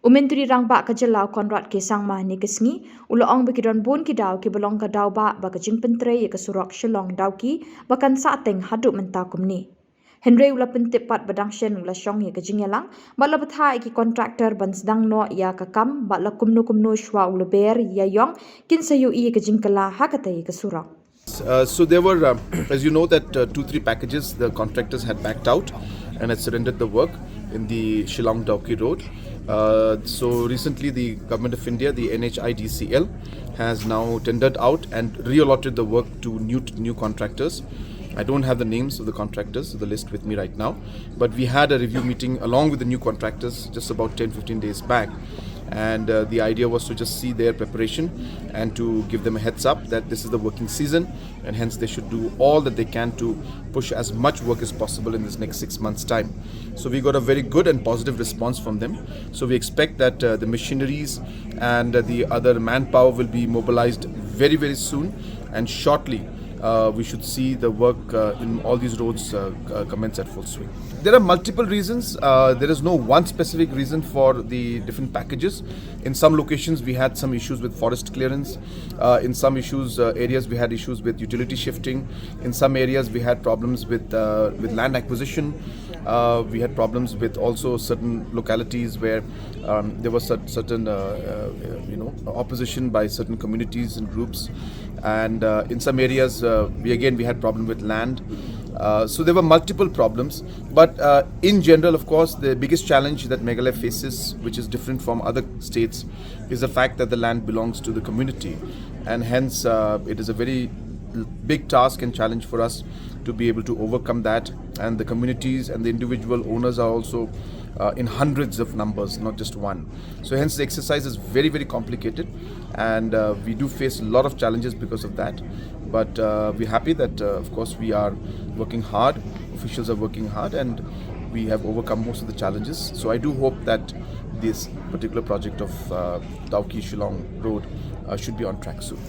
Myntri Rangbah ka Jylla Conrad K Sangma ni kesngi uloong bekidon bun kidaw ki belong ka dawbah ba ka jingpyntrei ka Surok Shillong Dawki bakan sahteng haduh mynta kumne. Hynrei ula pyntip pat badang shen ula shong ka jingialang ba la bthah ki kontraktor ban sdang no ya ka kam ba la kumno shwa Lber Iaiong kin sayu ka jingkylla ha katei ka Surok. So there were, as you know, that 2-3 packages the contractors had backed out and had surrendered the work in the Shillong Dawki road. So recently the Government of India, the NHIDCL, has now tendered out and reallotted the work to new contractors. I don't have the names of the contractors, the list with me right now, but we had a review meeting along with the new contractors just about 10-15 days back. And the idea was to just see their preparation and to give them a heads up that this is the working season and hence they should do all that they can to push as much work as possible in this next 6 months time. So we got a very good and positive response from them. So we expect that the machineries and the other manpower will be mobilized very soon, and shortly we should see the work in all these roads commence at full swing. There are multiple reasons. There is no one specific reason for the different packages. In some locations we had some issues with forest clearance. In some areas we had issues with utility shifting. In some areas we had problems with land acquisition. We had problems with also certain localities where there was certain opposition by certain communities and groups, and in some areas we had problem with land. So there were multiple problems, but in general, of course, the biggest challenge that Meghalaya faces, which is different from other states, is the fact that the land belongs to the community, and hence it is a very big task and challenge for us to be able to overcome that. And the communities and the individual owners are also in hundreds of numbers, not just one. So hence the exercise is very complicated, and we do face a lot of challenges because of that. But we're happy that of course we are working hard, officials are working hard, and we have overcome most of the challenges. So I do hope that this particular project of Dawki Shillong Road should be on track soon.